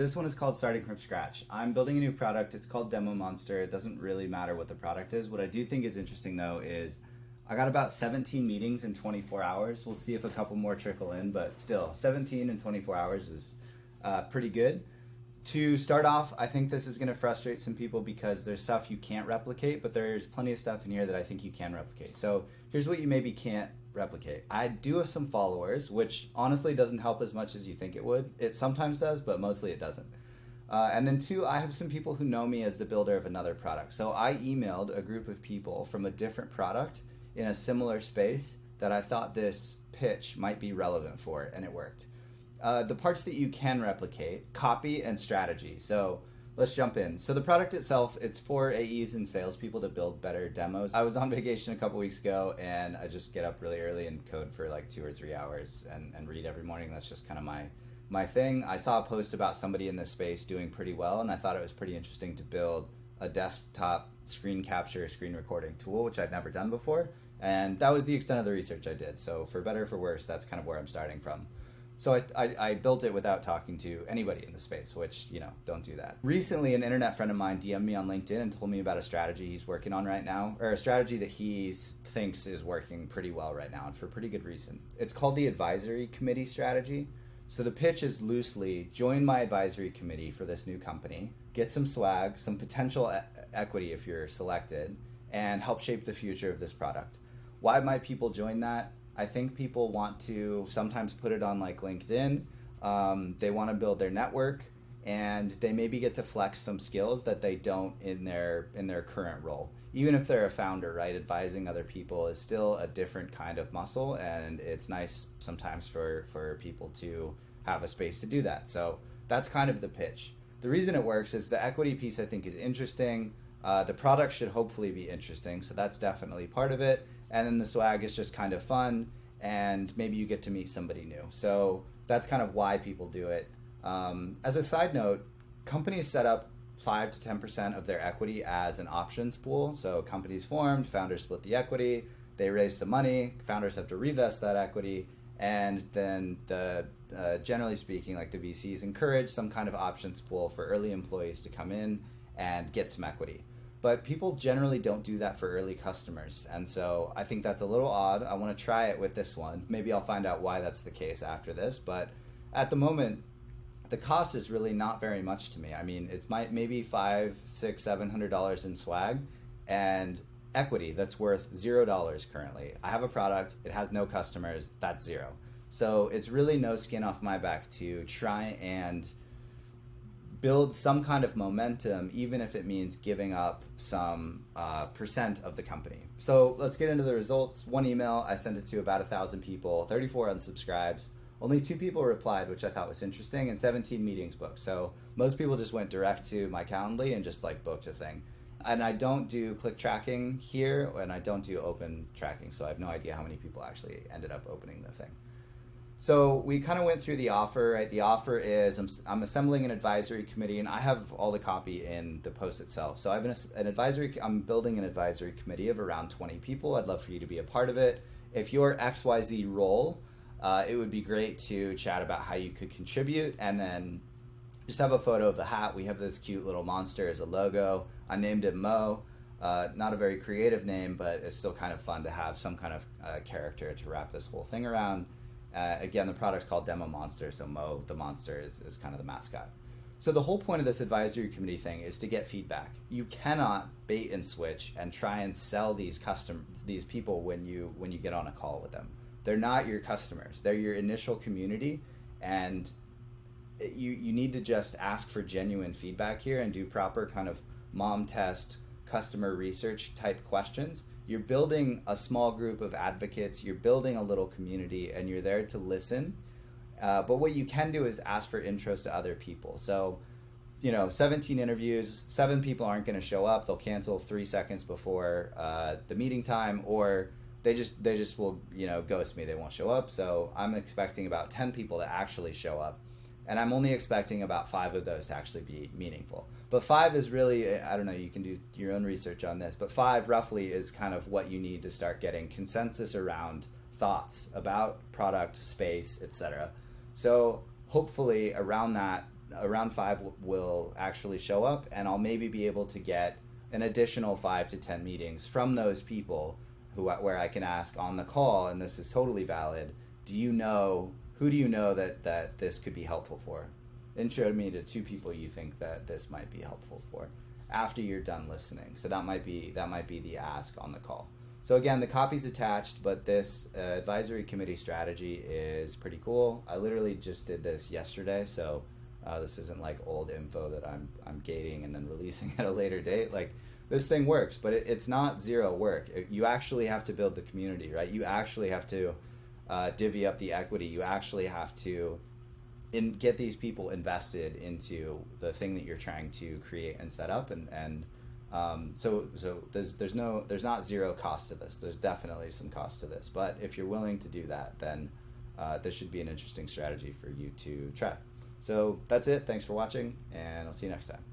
this one is called Starting from Scratch. I'm building a new product. It's called Demo Monster. It doesn't really matter what the product is. What I do think is interesting though is I got about 17 meetings in 24 hours. We'll see if a couple more trickle in, but still 17 in 24 hours is pretty good. To start off, I think this is going to frustrate some people because there's stuff you can't replicate, but there's plenty of stuff in here that I think you can replicate. So here's what you maybe can't replicate. I do have some followers, which honestly doesn't help as much as you think it would. It sometimes does, but mostly it doesn't. And then two, I have some people who know me as the builder of another product. So I emailed a group of people from a different product in a similar space that I thought this pitch might be relevant for, and it worked. The parts that you can replicate, copy and strategy. So let's jump in. So the product itself, it's for AEs and salespeople to build better demos. I was on vacation a couple weeks ago and I just get up really early and code for like 2 or 3 hours and read every morning. That's just kind of my thing. I saw a post about somebody in this space doing pretty well and I thought it was pretty interesting to build a desktop screen capture, screen recording tool, which I'd never done before. And that was the extent of the research I did. So for better or for worse, that's kind of where I'm starting from. So I built it without talking to anybody in the space, which, don't do that. Recently, an internet friend of mine DM'd me on LinkedIn and told me about a strategy he's working on right now, or a strategy that he thinks is working pretty well right now, and for pretty good reason. It's called the advisory committee strategy. So the pitch is loosely, join my advisory committee for this new company, get some swag, some potential equity if you're selected, and help shape the future of this product. Why might people join that? I think people want to sometimes put it on like LinkedIn. They want to build their network and they maybe get to flex some skills that they don't in their current role. Even if they're a founder, right? Advising other people is still a different kind of muscle and it's nice sometimes for people to have a space to do that. So that's kind of the pitch. The reason it works is the equity piece I think is interesting. The product should hopefully be interesting. So that's definitely part of it. And then the swag is just kind of fun and maybe you get to meet somebody new. So that's kind of why people do it. As a side note, companies set up 5 to 10% of their equity as an options pool. So companies formed, founders split the equity, they raise some money, founders have to revest that equity, and then generally speaking, like the VCs encourage some kind of options pool for early employees to come in and get some equity. But people generally don't do that for early customers. And so I think that's a little odd. I want to try it with this one. Maybe I'll find out why that's the case after this. But at the moment, the cost is really not very much to me. I mean, it's maybe $500, $600, $700 in swag and equity that's worth $0 currently. I have a product, it has no customers, that's zero. So it's really no skin off my back to try and build some kind of momentum, even if it means giving up some percent of the company. So let's get into the results. One email, I sent it to about 1,000 people, 34 unsubscribes. Only 2 people replied, which I thought was interesting, and 17 meetings booked. So most people just went direct to my Calendly and just like booked a thing. And I don't do click tracking here, and I don't do open tracking, so I have no idea how many people actually ended up opening the thing. So we kind of went through the offer, right? The offer is I'm assembling an advisory committee, and I have all the copy in the post itself. So I have I'm building an advisory committee of around 20 people. I'd love for you to be a part of it. If you're XYZ role, it would be great to chat about how you could contribute, and then just have a photo of the hat. We have this cute little monster as a logo. I named it Mo. Not a very creative name, but it's still kind of fun to have some kind of character to wrap this whole thing around. Again, the product's called Demo Monster, so Mo, the monster, is kind of the mascot. So the whole point of this advisory committee thing is to get feedback. You cannot bait and switch and try and sell these people when you get on a call with them. They're not your customers. They're your initial community, and you need to just ask for genuine feedback here and do proper kind of mom test, customer research type questions. You're building a small group of advocates, you're building a little community, and you're there to listen. But what you can do is ask for intros to other people. So, 17 interviews, 7 people aren't going to show up. They'll cancel 3 seconds before the meeting time, or they just will, ghost me. They won't show up. So I'm expecting about 10 people to actually show up. And I'm only expecting about 5 of those to actually be meaningful. But 5 is really, I don't know, you can do your own research on this, but 5 roughly is kind of what you need to start getting consensus around thoughts about product, space, etc. So hopefully around that around 5 will actually show up, and I'll maybe be able to get an additional 5 to 10 meetings from those people where I can ask on the call, and this is totally valid. Who do you know that this could be helpful for? Intro me to 2 people you think that this might be helpful for after you're done listening. So that might be the ask on the call. So again, the copy's attached, but this advisory committee strategy is pretty cool. I literally just did this yesterday, so this isn't like old info that I'm gating and then releasing at a later date. Like, this thing works, but it's not zero work. You actually have to build the community, right? You actually have to divvy up the equity. You actually have to get these people invested into the thing that you're trying to create and set up, so there's not zero cost to this. There's definitely some cost to this, but if you're willing to do that, then this should be an interesting strategy for you to try. So that's it. Thanks for watching, and I'll see you next time.